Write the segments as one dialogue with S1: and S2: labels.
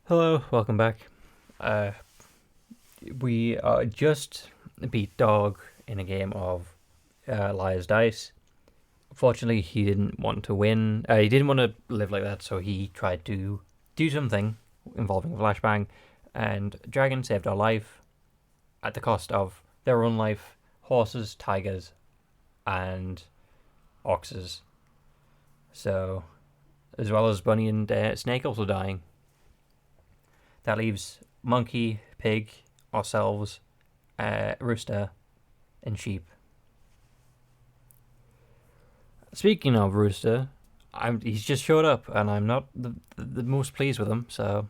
S1: Hello, welcome back. Uh, we just beat Dog in a game of Liar's Dice. Fortunately, he didn't want to win. He didn't want to live like that, so he tried to do something involving a flashbang, and Dragon saved our life at the cost of their own life, horses, tigers, and oxes. So, as well as Bunny and Snake also dying. That leaves monkey, pig, ourselves, rooster, and sheep. Speaking of rooster, he's just showed up, and I'm not the most pleased with him. So,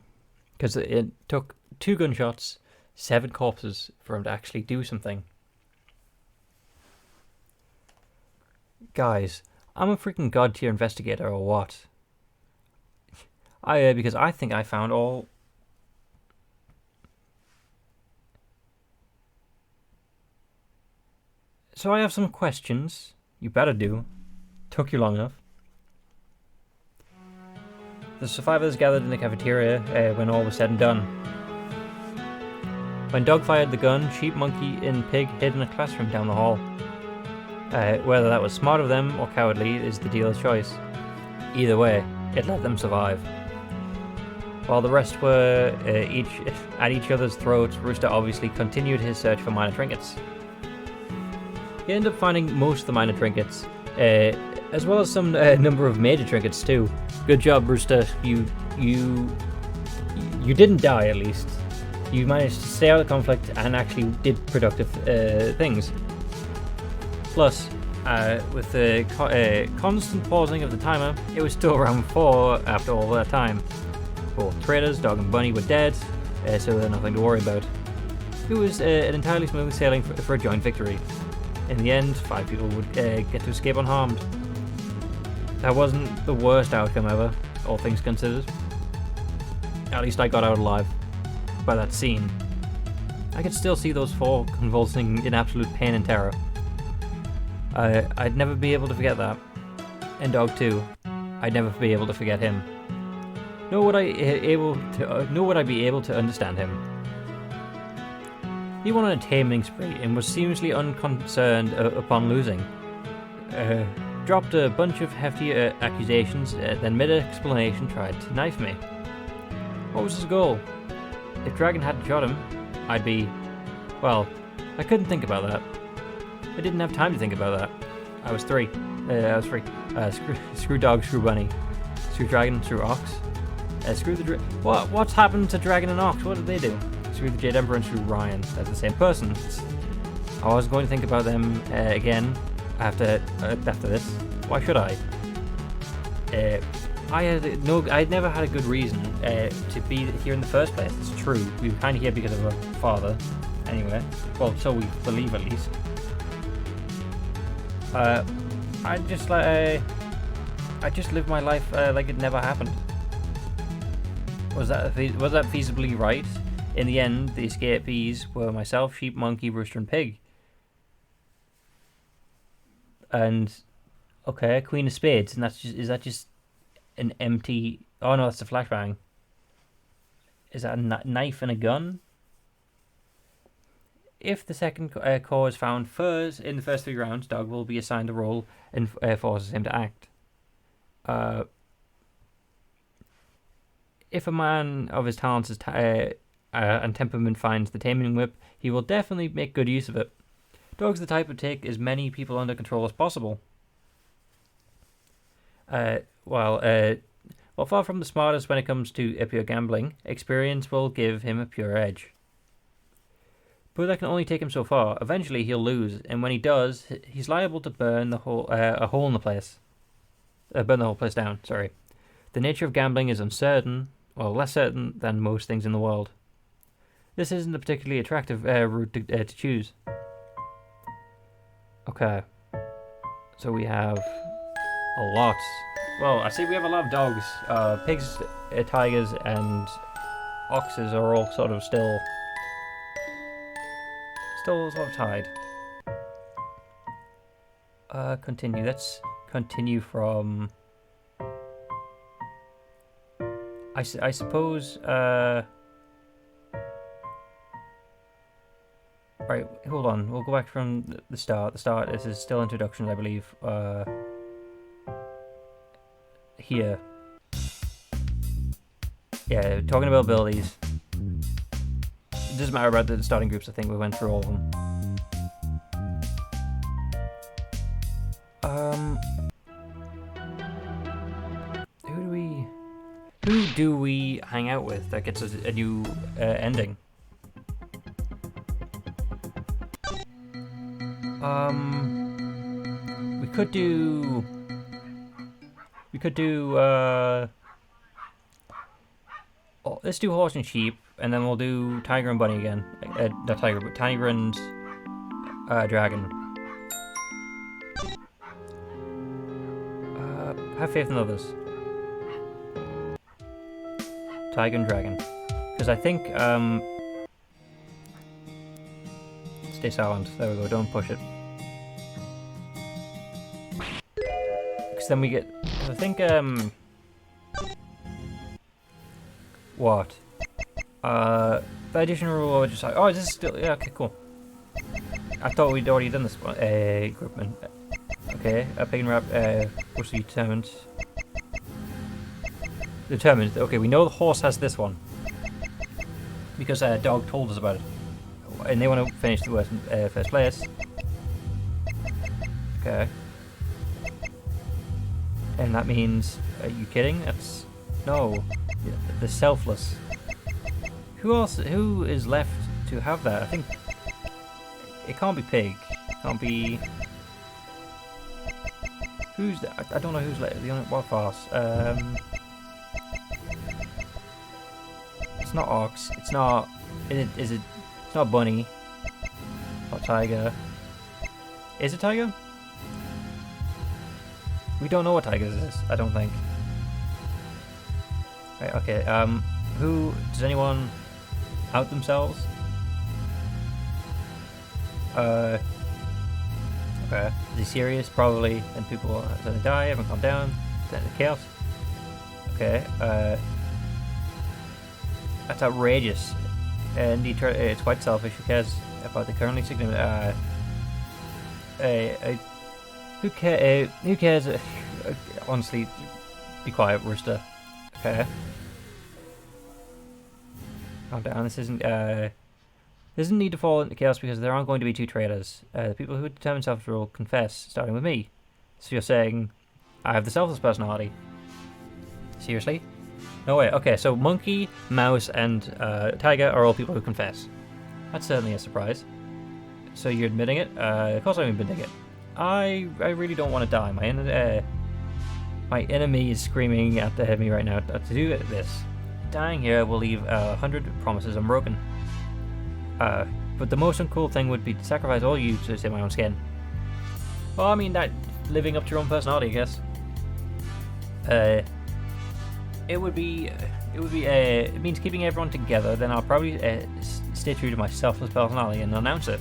S1: because it took 2 gunshots, 7 corpses for him to actually do something. Guys, I'm a freaking god tier investigator, or what? Because I think I found all. So I have some questions. You better do. Took you long enough. The survivors gathered in the cafeteria when all was said and done. When Dog fired the gun, Sheep, Monkey, and Pig hid in a classroom down the hall. Whether that was smart of them or cowardly is the dealer's choice. Either way, it let them survive. While the rest were each at each other's throats, Rooster obviously continued his search for minor trinkets. He ended up finding most of the minor trinkets, as well as some number of major trinkets too. Good job, Rooster. You didn't die, at least. You managed to stay out of the conflict and actually did productive things. Plus, with the constant pausing of the timer, it was still around 4 after all that time. Both traders, Dog and Bunny, were dead, so there's nothing to worry about. It was an entirely smooth sailing for a joint victory. In the end, 5 people would get to escape unharmed. That wasn't the worst outcome ever, all things considered. At least I got out alive by that scene. I could still see those 4 convulsing in absolute pain and terror. I'd never be able to forget that. And Dog too. I'd never be able to forget him. Nor would I be able to understand him. He went on a taming spree and was seamlessly unconcerned upon losing. Dropped a bunch of hefty accusations, then mid-explanation tried to knife me. What was his goal? If Dragon hadn't shot him, I'd be... Well, I couldn't think about that. I didn't have time to think about that. I was free. Screw Dog, screw Bunny. Screw Dragon, screw Ox. Screw the... What's happened to Dragon and Ox? What did they do? Screw the Jade Emperor and screw Ryan. That's the same person. I was going to think about them again after this. Why should I? I'd never had a good reason to be here in the first place. It's true. We were kind of here because of our father. Anyway, well, so we believe at least. I just lived my life like it never happened. Was that feasibly right? In the end, the escapees were myself, Sheep, Monkey, Rooster, and Pig. And okay, Queen of Spades, and is that just an empty? Oh no, that's a flashbang. Is that a knife and a gun? If the second core is found first in the first 3 rounds, Dog will be assigned a role and forces him to act. If a man of his talents and temperament finds the taming whip, he will definitely make good use of it. Dog's the type to take as many people under control as possible. While far from the smartest when it comes to pure gambling, experience will give him a pure edge. But that can only take him so far. Eventually he'll lose, and when he does, he's liable to burn a hole in the place. Burn the whole place down, sorry. The nature of gambling is uncertain, well, less certain than most things in the world. This isn't a particularly attractive route to choose. Okay. So we have a lot. Well, I say we have a lot of dogs. Pigs, tigers, and oxes are all sort of still sort of tied. Continue. Let's continue from... I suppose. Right, hold on. We'll go back from the start. The start. This is still introductions, I believe. Here. Yeah, talking about abilities. It doesn't matter about the starting groups. I think we went through all of them. Who do we hang out with that gets us a new ending? We could do. Oh, let's do horse and sheep, and then we'll do tiger and bunny again. Not tiger, but tiger and dragon. Have faith in others. Tiger and dragon, because I think stay silent. There we go. Don't push it. Because then we get. I think what? The additional rule. Just like, oh, this is still, yeah. Okay, cool. I thought we'd already done this one. Equipment. Okay. Pig and rap. What's determined? Determined. Okay, we know the horse has this one because dog told us about it, and they want to finish the first place. Okay, and that means, are you kidding? That's no, the selfless. Who else? Who is left to have that? I think it can't be pig. It can't be. Who's that? I don't know who's left. The only what farce. It's not ox. It's not. Is it? It's not bunny. Not tiger. Is it tiger? We don't know what tiger is. I don't think. Right. Okay. Who does anyone out themselves? Okay. Is he serious? Probably. And people are gonna die. Everyone calm down. Then the chaos. Okay. That's outrageous, and it's quite selfish. Who cares about the currently significant? Who cares? Honestly, be quiet, Rooster. Okay. Calm down. This isn't. Doesn't need to fall into chaos because there aren't going to be two traitors. The people who determine self-rule will confess, starting with me. So you're saying I have the selfless personality? Seriously? No way. Okay, so monkey, mouse, and tiger are all people who confess. That's certainly a surprise. So you're admitting it? Of course I'm admitting it. I really don't want to die. My enemy is screaming at me right now to do this. Dying here will leave 100 promises unbroken. But the most uncool thing would be to sacrifice all you to save my own skin. Well, I mean, that living up to your own personality, I guess. It means keeping everyone together. Then I'll probably stay true to my selfless personality and announce it.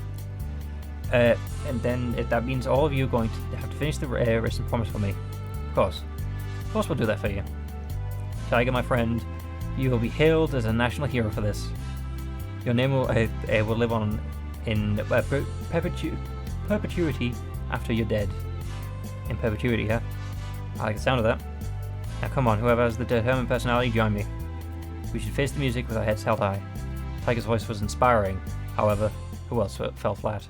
S1: And then that means all of you are going to have to finish the written promise for me. Of course we'll do that for you. Tiger, my friend, you will be hailed as a national hero for this. Your name will live on in perpetuity after you're dead. In perpetuity, huh? I like the sound of that. Now come on, whoever has the determined personality, join me. We should face the music with our heads held high. Tiger's voice was inspiring, however, who else fell flat?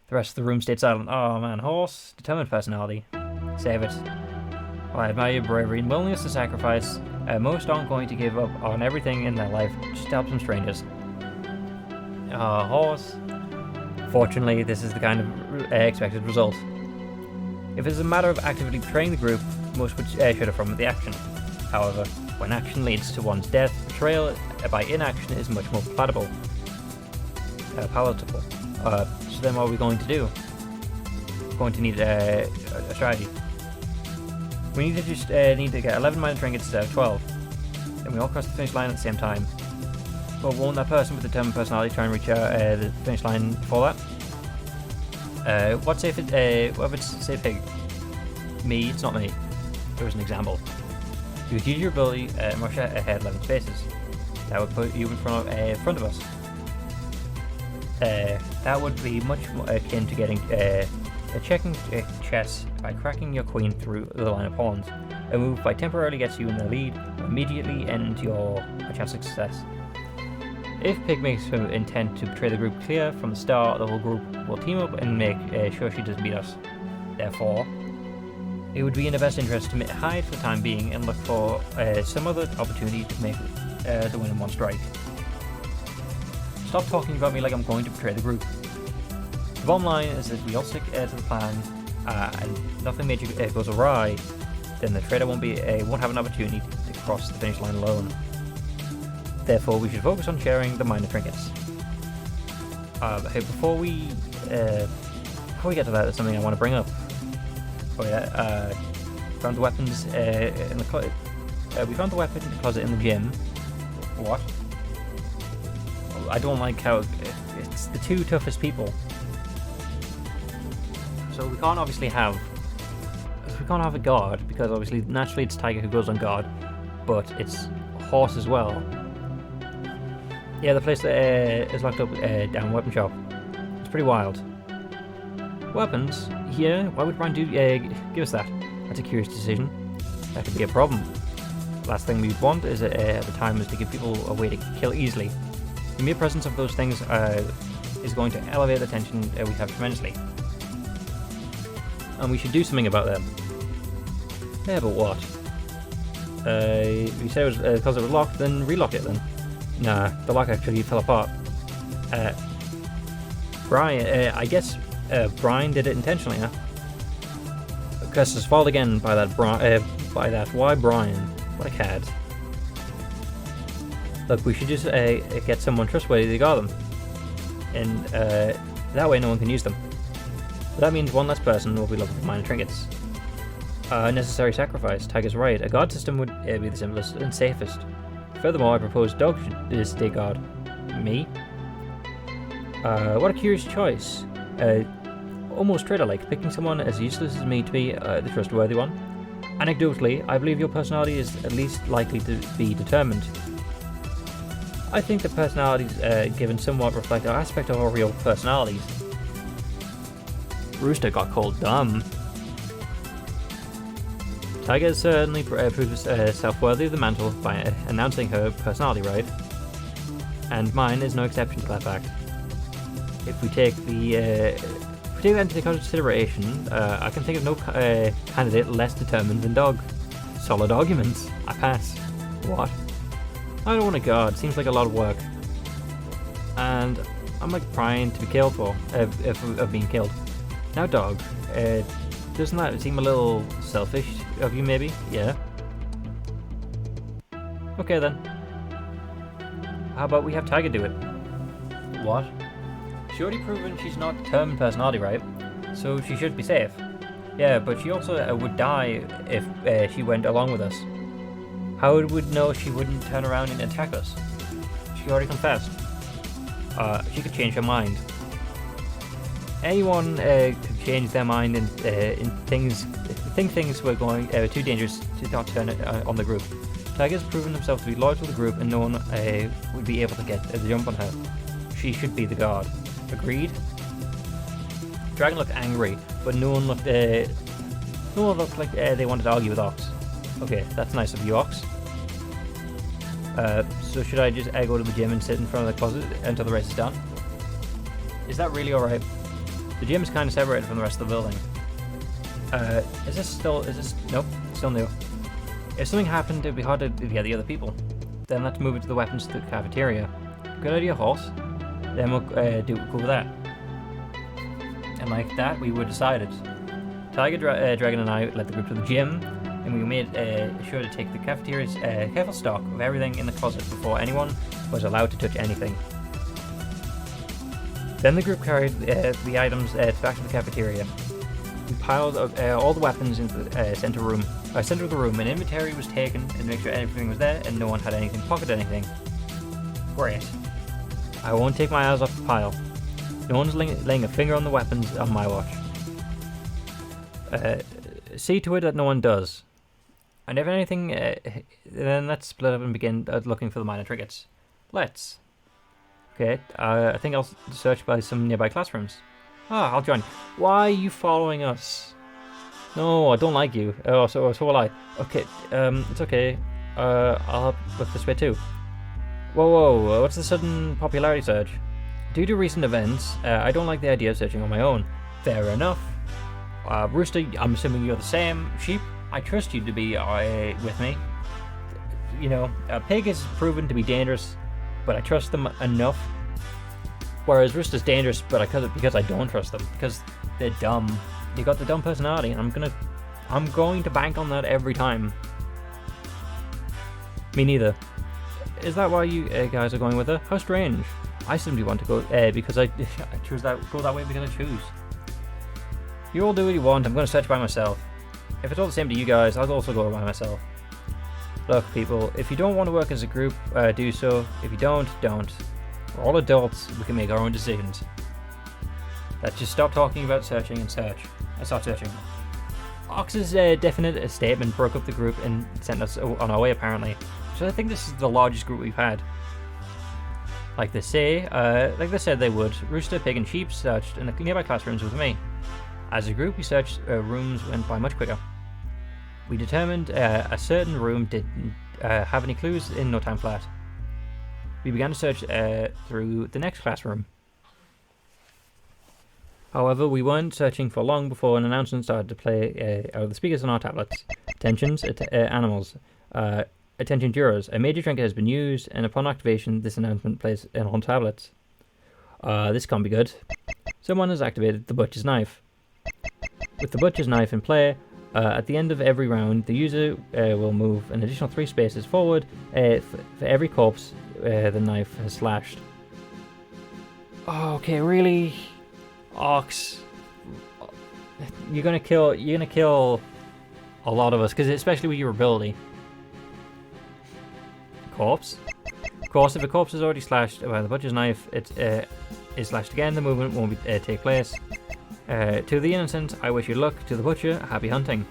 S1: The rest of the room stayed silent. Oh man, horse, determined personality. Save it. Well, I admire your bravery and willingness to sacrifice. Most aren't going to give up on everything in their life just to help some strangers. Horse. Fortunately, this is the kind of expected result. If it's a matter of actively betraying the group, most would should have from the action. However, when action leads to one's death, betrayal by inaction is much more palatable. So then what are we going to do? We're going to need a strategy. We need to get 11 minor trinkets instead of 12. Then we all cross the finish line at the same time. But won't that person with the determined personality try and reach the finish line before that? What if it's say pig? Me, it's not me. There was an example. You would use your ability and rush ahead 11 spaces. That would put you in front of us. That would be much more akin to getting checking chess by cracking your queen through the line of pawns. A move by temporarily gets you in the lead, immediately ends your chance of success. If Pig makes her intent to betray the group clear from the start, the whole group will team up and make sure she doesn't beat us. Therefore, it would be in the best interest to hide for the time being and look for some other opportunity to make the win in one strike. Stop talking about me like I'm going to betray the group. The bottom line is that we all stick to the plan, and nothing major goes awry, then the traitor won't have an opportunity to cross the finish line alone. Therefore, we should focus on sharing the minor trinkets. Hey, before we get to that, there's something I want to bring up. Oh yeah, found the weapons in the closet. We found the weapon closet in the gym. What? I don't like how it's the two toughest people. So we can't obviously have a guard, because obviously naturally it's Tiger who goes on guard, but it's Horse as well. Yeah, the place is locked up down the weapon shop. It's pretty wild. Weapons? Yeah, why would Brian give us that? That's a curious decision. That could be a problem. Last thing we'd want is at the time is to give people a way to kill easily. The mere presence of those things is going to elevate the tension we have tremendously. And we should do something about them. Yeah, but what? You said it was because it was locked, then relock it then. Nah, the lock actually fell apart. Brian, I guess Brian did it intentionally, huh? Cursed his fault again by that Why Brian? What a cad. Look, we should just get someone trustworthy to guard them. And that way no one can use them. But that means one less person will be looking for minor trinkets. Necessary sacrifice. Tiger's right. A guard system would be the simplest and safest. Furthermore, I propose Dog should stay guard. Me? What a curious choice. Almost traitor-like, picking someone as useless as me to be the trustworthy one. Anecdotally, I believe your personality is at least likely to be determined. I think the personalities given somewhat reflect our aspect of our real personalities. Rooster got called dumb. Tiger certainly proves herself worthy of the mantle by announcing her personality right, and mine is no exception to that fact. If we take that into consideration, I can think of no candidate less determined than Dog. Solid arguments. I pass. What? I don't want a guard. Seems like a lot of work, and I'm like trying to be killed of being killed. Now, Dog. Doesn't that seem a little selfish of you, maybe? Yeah. Okay then. How about we have Tiger do it? What? She's already proven she's not determined personality, right? So she should be safe. Yeah, but she also would die if she went along with us. How would we know she wouldn't turn around and attack us? She already confessed. She could change her mind. Anyone could change their mind and think things were going too dangerous to not turn it on the group. Tiger's proven himself to be loyal to the group, and no one would be able to get the jump on her. She should be the guard. Agreed? Dragon looked angry, but no one looked like they wanted to argue with Ox. Okay, that's nice of you, Ox. So should I just go to the gym and sit in front of the closet until the race is done? Is that really alright? The gym is kind of separated from the rest of the building. Nope, still new. If something happened, it'd be hard to get the other people. Then let's move it to the weapons to the cafeteria. Good idea, Horse. Then we'll go with that. And like that, we were decided. Tiger, Dragon and I led the group to the gym, and we made sure to take the cafeteria's careful stock of everything in the closet before anyone was allowed to touch anything. Then the group carried the items back to the cafeteria. We piled all the weapons into the center of the room. An inventory was taken and make sure everything was there and no one had pocketed anything. Great. I won't take my eyes off the pile. No one's laying a finger on the weapons on my watch. See to it that no one does. And if anything, then let's split up and begin looking for the minor trinkets. Let's. Okay, I think I'll search by some nearby classrooms. Ah, I'll join. Why are you following us? No, I don't like you. Oh, so will I. Okay, it's okay. I'll look this way too. Whoa, what's the sudden popularity surge? Due to recent events, I don't like the idea of searching on my own. Fair enough. Rooster, I'm assuming you're the same. Sheep, I trust you to be with me. You know, Pig is proven to be dangerous, but I trust them enough. Whereas Rooster's dangerous, but because I don't trust them, because they're dumb. They got the dumb personality, and I'm going to bank on that every time. Me neither. Is that why you guys are going with her? How strange. I simply want to go because I choose go that way because I choose. You all do what you want. I'm going to search by myself. If it's all the same to you guys, I'll also go by myself. Look, people, if you don't want to work as a group, do so. If you don't. We're all adults. We can make our own decisions. Let's just stop talking about searching and search. I start searching. Ox's definite statement broke up the group and sent us on our way, apparently. So I think this is the largest group we've had. Like they said they would. Rooster, Pig, and Sheep searched in the nearby classrooms with me. As a group, we searched rooms went by much quicker. We determined a certain room didn't have any clues in no time flat. We began to search through the next classroom. However, we weren't searching for long before an announcement started to play out of the speakers on our tablets. Attentions, animals. Attention jurors, a major trinket has been used, and upon activation, this announcement plays on tablets. This can't be good. Someone has activated the butcher's knife. With the butcher's knife in play, at the end of every round, the user will move an additional 3 spaces forward for every corpse the knife has slashed. Oh, okay, really? Ox, you're gonna kill a lot of us, because especially with your ability. Corpse. Of course, if a corpse is already slashed by the butcher's knife, it is slashed again. The movement won't take place. To the innocent, I wish you luck. To the butcher, happy hunting.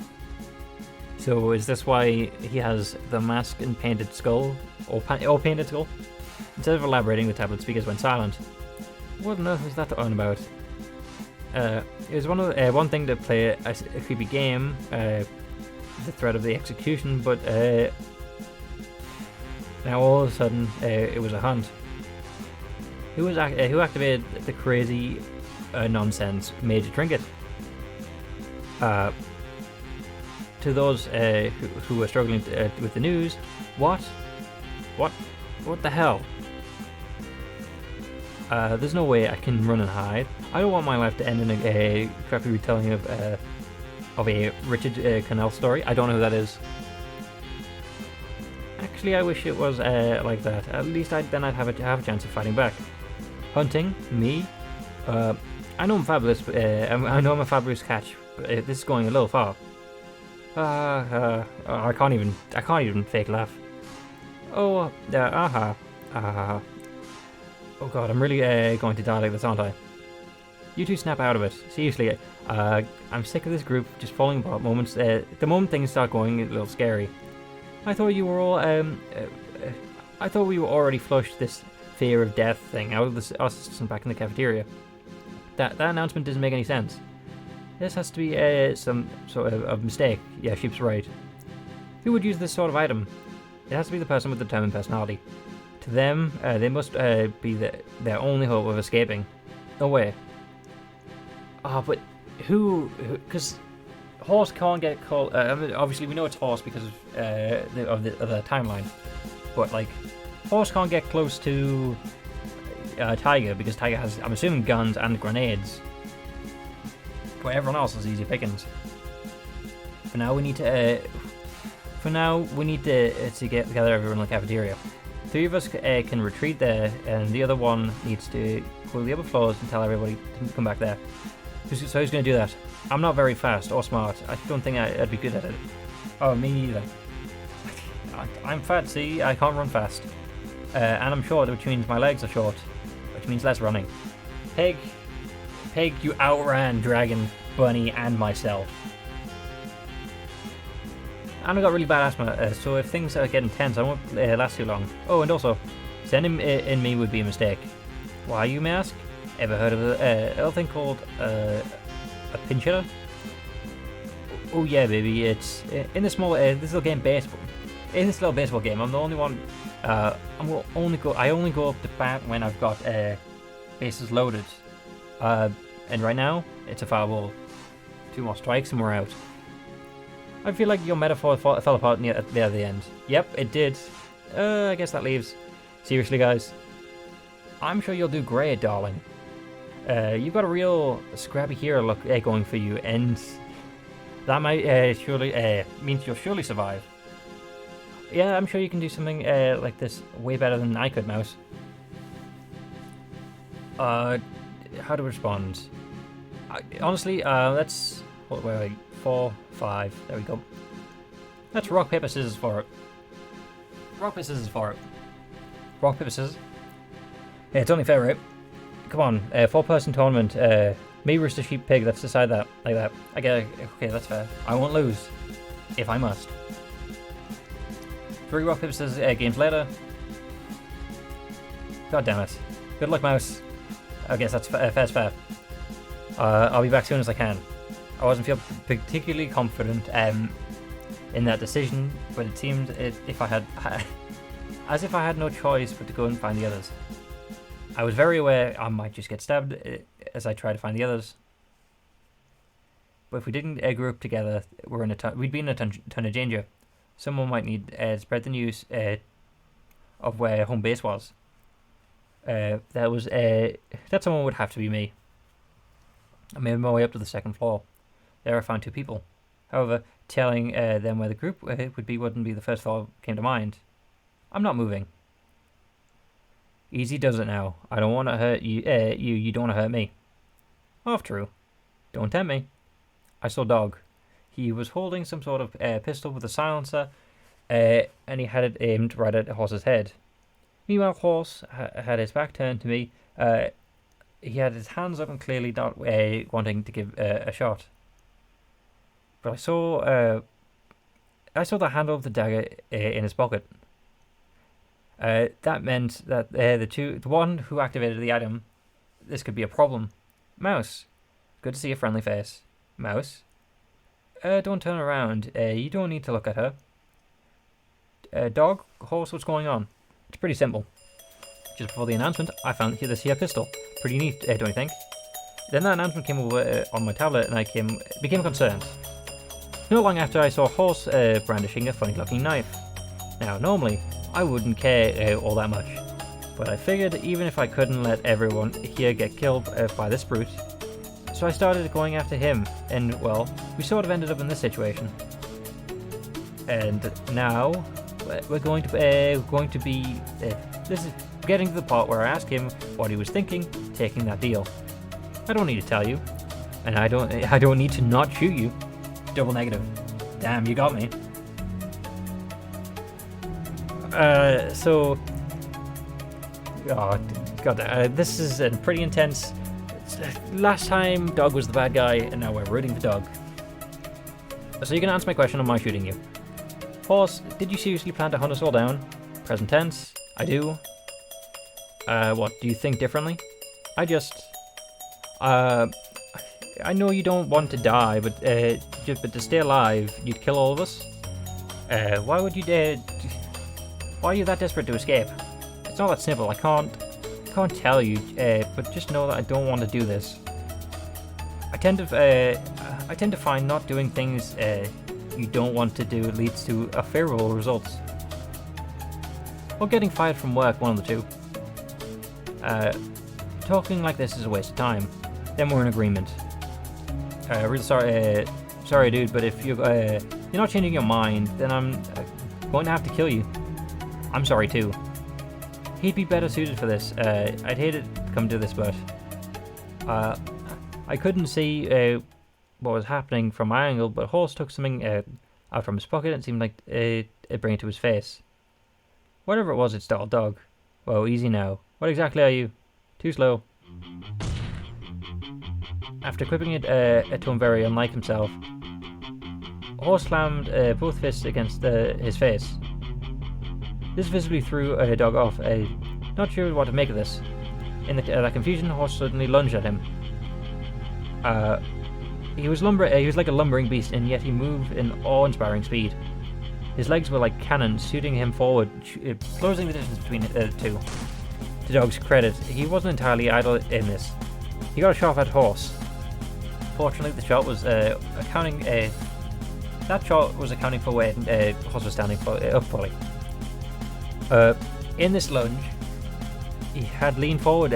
S1: So is this why he has the mask and painted skull, or painted skull? Instead of elaborating, the tablet speakers went silent. What on earth was that on about? It was one thing to play a creepy game, the threat of the execution, but now all of a sudden it was a hunt. Who activated the crazy nonsense major trinket? To those who were struggling with the news, what the hell? There's no way I can run and hide. I don't want my life to end in a crappy retelling of a Richard Connell story. I don't know who that is. Actually, I wish it was like that. At least I'd have a chance of fighting back. Hunting? Me? I know I'm fabulous. I know I'm a fabulous catch. But this is going a little far. I can't even fake laugh. Oh, oh god, I'm really going to die like this, aren't I? You two snap out of it. Seriously, I'm sick of this group just falling apart moments. The moment things start going a little scary. I thought you were all, I thought we were already flushed this fear of death thing out of our system back in the cafeteria. That announcement doesn't make any sense. This has to be some sort of mistake. Yeah, Sheep's right. Who would use this sort of item? It has to be the person with the determined personality. To them, they must be their only hope of escaping. No way. But who? Because horse can't get called. I mean, obviously, we know it's horse because of the timeline. But like, horse can't get close to Tiger because Tiger has, I'm assuming, guns and grenades. But everyone else is easy pickings. For now, we need to. To get together everyone in the cafeteria. 3 of us can retreat there, and the other one needs to go to the upper floors and tell everybody to come back there. So who's going to do that? I'm not very fast or smart. I don't think I'd be good at it. Oh, me neither. I'm fat, see? I can't run fast. And I'm short, which means my legs are short, which means less running. Pig, you outran Dragon, Bunny, and myself. And I got really bad asthma, so if things are getting tense, I won't last too long. Oh, and also, sending in me would be a mistake. Why, you may ask? Ever heard of a little thing called a pinch hitter? Oh yeah, baby. It's in this small this little game baseball. In this little baseball game, I'm the only one. I only go up to bat when I've got bases loaded. And right now it's a foul ball. 2 more strikes and we're out. I feel like your metaphor fell apart near the end. Yep, it did. I guess that leaves. Seriously, guys, I'm sure you'll do great, darling. You've got a real scrappy hero look going for you, and that might surely means you'll surely survive. Yeah, I'm sure you can do something like this way better than I could, Mouse. How to respond? Honestly, let's wait, 4, 5. There we go. Let's rock paper scissors for it. Rock paper scissors for it. Rock paper scissors. Yeah, it's only fair, right? Come on, 4-person tournament. Me, Rooster, Sheep, Pig. Let's decide that like that. I get. Okay, that's fair. I won't lose, if I must. 3 rock paper scissors games later. God damn it. Good luck, Mouse. I guess that's fair's fair. I'll be back soon as I can. I wasn't feel particularly confident in that decision, but it seemed as if I had no choice but to go and find the others. I was very aware I might just get stabbed as I tried to find the others. But if we didn't group together, we'd be in a ton of danger. Someone might need to spread the news of where home base was. That someone would have to be me. I made my way up to the 2nd floor. There I found 2 people. However, telling them where the group would be wouldn't be the first thought came to mind. I'm not moving. Easy does it now. I don't want to hurt you. You don't want to hurt me. Half true. Don't tempt me. I saw Dog. He was holding some sort of pistol with a silencer, and he had it aimed right at Horse's head. Meanwhile, Horse had his back turned to me. He had his hands up and clearly not wanting to give a shot. But I saw the handle of the dagger in his pocket. That meant that the one who activated the item, this could be a problem. Mouse, good to see a friendly face. Mouse, don't turn around. You don't need to look at her. Dog, Horse, what's going on? It's pretty simple. Just before the announcement, I found this here pistol. Pretty neat, don't you think? Then that announcement came over on my tablet, and I became concerned. Not long after, I saw Horse brandishing a funny-looking knife. Now, normally, I wouldn't care all that much, but I figured even if I couldn't let everyone here get killed by this brute, so I started going after him, and well, we sort of ended up in this situation. And now we're going to be this is getting to the part where I ask him what he was thinking, taking that deal. I don't need to tell you, and I don't need to not shoot you. Double negative. Damn, you got me. So, oh god, this is pretty intense. Last time Dog was the bad guy, and now we're rooting for Dog. So you can answer my question on my shooting you. Horse, did you seriously plan to hunt us all down? Present tense. I do. What, do you think differently? I know you don't want to die, but to stay alive, you'd kill all of us. Why would you why are you that desperate to escape? It's not that simple. I can't tell you, but just know that I don't want to do this. I tend to find not doing things you don't want to do leads to favorable results. Or getting fired from work, one of the two. Talking like this is a waste of time. Then we're in agreement. Real sorry, dude, but if you're not changing your mind, then I'm going to have to kill you. I'm sorry too. He'd be better suited for this. I'd hate it to come to this, but I couldn't see what was happening from my angle. But Horse took something out from his pocket and seemed like it bring it to his face. Whatever it was, it startled Dog. Whoa, easy now. What exactly are you? Too slow. After quipping it to him very unlike himself, Horse slammed both fists against his face. This visibly threw Dog off, not sure what to make of this. In that confusion, Horse suddenly lunged at him. He was like a lumbering beast, and yet he moved in awe-inspiring speed. His legs were like cannons, shooting him forward, closing the distance between the two. To Dog's credit, he wasn't entirely idle in this. He got a shot at Horse. Fortunately, the shot was accounting for where Horse was standing up fully. In this lunge, he had leaned forward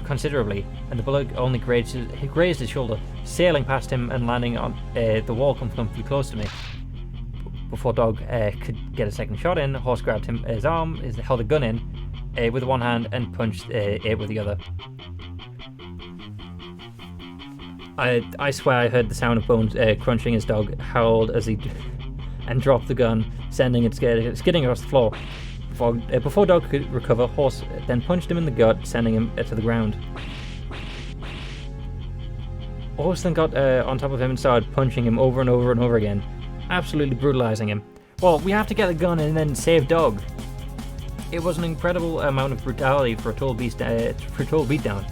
S1: considerably, and the bullet only grazed his shoulder, sailing past him and landing on the wall comfortably close to me. Before Dog could get a second shot in, Horse grabbed his arm, held a gun in with one hand, and punched it with the other. I swear I heard the sound of bones crunching as Dog howled and dropped the gun, sending it skidding across the floor. Before Dog could recover, Horse then punched him in the gut, sending him to the ground. Horse then got on top of him and started punching him over and over and over again, absolutely brutalizing him. Well, we have to get the gun and then save Dog. It was an incredible amount of brutality for a total beatdown.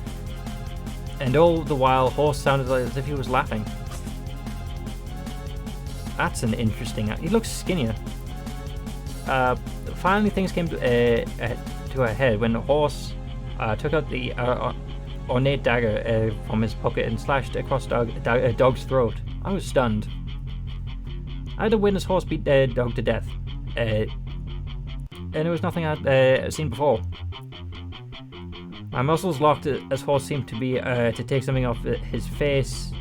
S1: And all the while, Horse sounded as if he was laughing. That's an interesting... He looks skinnier. Finally, things came to a head when Horse took out the ornate dagger from his pocket and slashed across Dog's throat. I was stunned. I had to witness Horse beat Dog to death. And it was nothing I'd seen before. My muscles locked as Horse seemed to be to take something off his face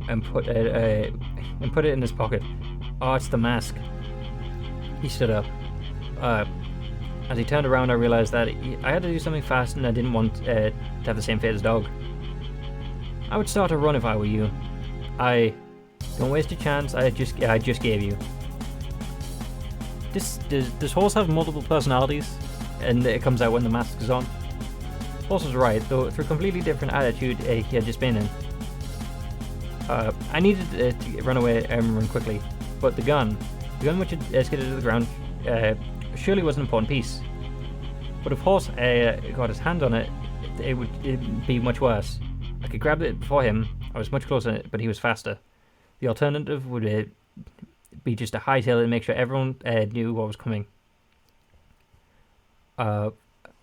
S1: and put it in his pocket. Oh, it's the mask. He stood up. As he turned around, I realized that I had to do something fast, and I didn't want to have the same fate as Dog. I would start a run if I were you. Don't waste a chance. I just gave you. Does Horse have multiple personalities? And it comes out when the mask is on. Horse was right, though through a completely different attitude he had just been in. I needed to run away and run quickly, but the gun which had skidded to the ground, surely was an important piece. But if Horse got his hand on it, it'd be much worse. I could grab it before him. I was much closer, but he was faster. The alternative would be just to hightail it and make sure everyone knew what was coming.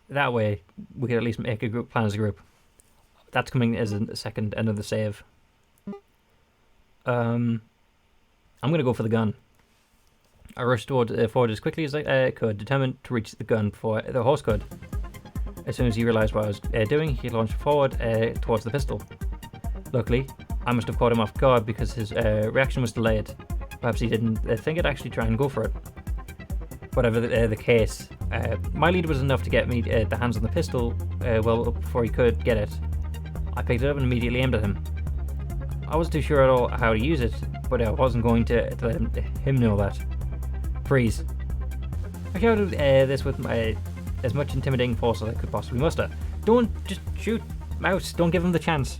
S1: That way, we could at least make a plan as a group. That's coming as a second end of the save. I'm going to go for the gun. I rushed forward as quickly as I could, determined to reach the gun before the Horse could. As soon as he realized what I was doing, he launched forward towards the pistol. Luckily, I must have caught him off guard because his reaction was delayed. Perhaps he didn't think I'd actually try and go for it. Whatever the case, my lead was enough to get me the hands on the pistol well before he could get it. I picked it up and immediately aimed at him. I wasn't too sure at all how to use it, but I wasn't going to let him know that. Freeze. I shouted this with as much intimidating force as I could possibly muster. Don't just shoot, Mouse. Don't give him the chance.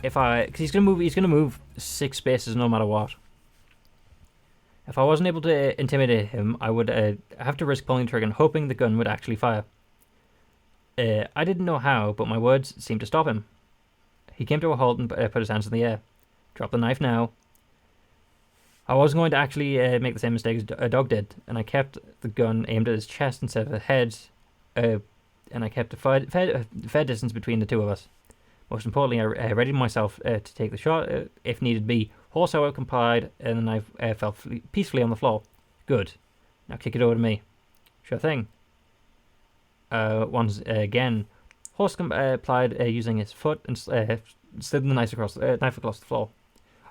S1: Because he's gonna move 6 spaces no matter what. If I wasn't able to intimidate him, I would have to risk pulling the trigger and hoping the gun would actually fire. I didn't know how, but my words seemed to stop him. He came to a halt and put his hands in the air. Drop the knife now. I wasn't going to actually make the same mistake as a Dog did, and I kept the gun aimed at his chest instead of his head, and I kept a fair distance between the two of us. Most importantly, I readied myself to take the shot if needed be. Horse, however, complied, and the knife fell peacefully on the floor. Good. Now kick it over to me. Sure thing. Once again, Horse complied using his foot and slid the knife across the floor.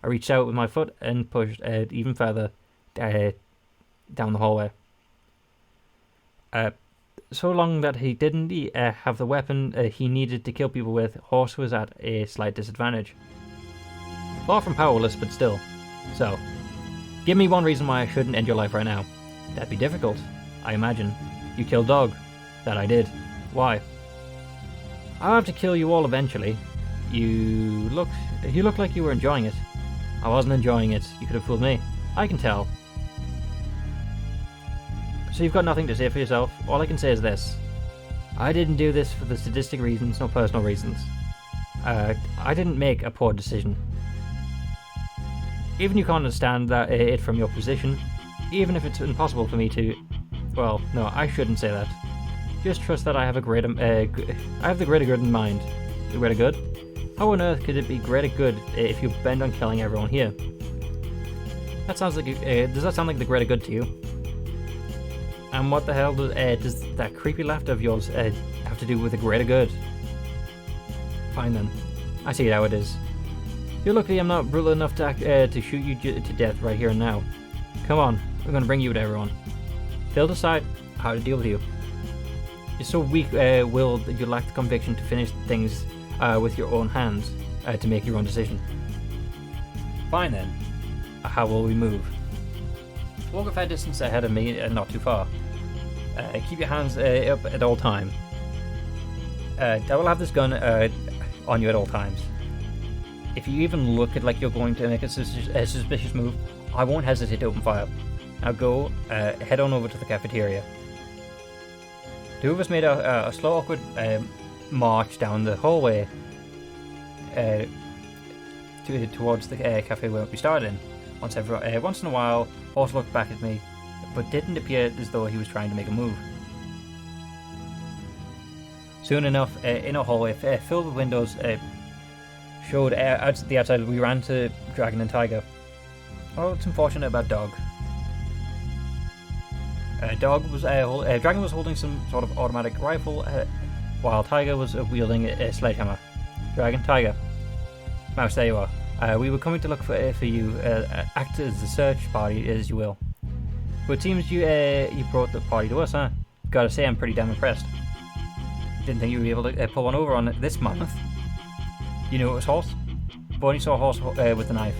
S1: I reached out with my foot and pushed even further down the hallway. So long that he didn't have the weapon he needed to kill people with, Horse was at a slight disadvantage. Far from powerless, but still. So, give me one reason why I shouldn't end your life right now. That'd be difficult, I imagine. You killed Dog. That I did. Why? I'll have to kill you all eventually. You look like you were enjoying it. I wasn't enjoying it. You could have fooled me. I can tell. So you've got nothing to say for yourself? All I can say is this. I didn't do this for the sadistic reasons, no personal reasons. I didn't make a poor decision. Even you can't understand that it from your position, even if it's impossible for me to... Well, no, I shouldn't say that. Just trust that I have a greater... I have the greater good in mind. The greater good? How on earth could it be greater good if you bend on killing everyone here? That sounds like... does that sound like the greater good to you? And what the hell does that creepy laughter of yours have to do with the greater good? Fine then. I see how it is. You're lucky I'm not brutal enough to shoot you to death right here and now. Come on, we're going to bring you to everyone. They'll decide how to deal with you. You're so weak-willed that you lack the conviction to finish things with your own hands, to make your own decision. Fine then. How will we move? Walk a fair distance ahead of me, not too far. Keep your hands up at all time. I will have this gun on you at all times. If you even look like you're going to make a suspicious move, I won't hesitate to open fire. Now go, head on over to the cafeteria. Two of us made a slow, awkward march down the hallway towards the cafe where we started in. Once in a while, Horse looked back at me, but didn't appear as though he was trying to make a move. Soon enough, in a hallway filled with windows showed the outside. We ran to Dragon and Tiger. Oh, it's unfortunate about Dog. Dragon was holding some sort of automatic rifle, while Tiger was wielding a sledgehammer. Dragon, Tiger. Mouse, there you are. We were coming to look for you. Act as the search party as you will. But it seems you brought the party to us, huh? Gotta say, I'm pretty damn impressed. Didn't think you would be able to pull one over on this mammoth. You knew it was Horse? But only saw Horse with the knife.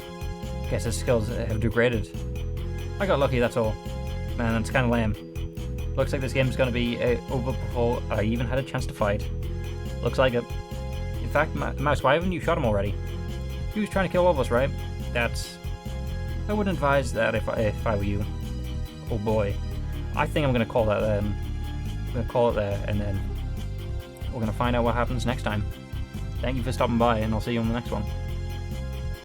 S1: Guess his skills have degraded. I got lucky, that's all. Man, that's kind of lame. Looks like this game's gonna be over before I even had a chance to fight. Looks like it. In fact, Mouse, why haven't you shot him already? He was trying to kill all of us, right? I wouldn't advise that if I were you. Oh boy. I think I'm gonna call that I'm gonna call it there, and then we're gonna find out what happens next time. Thank you for stopping by, and I'll see you on the next one.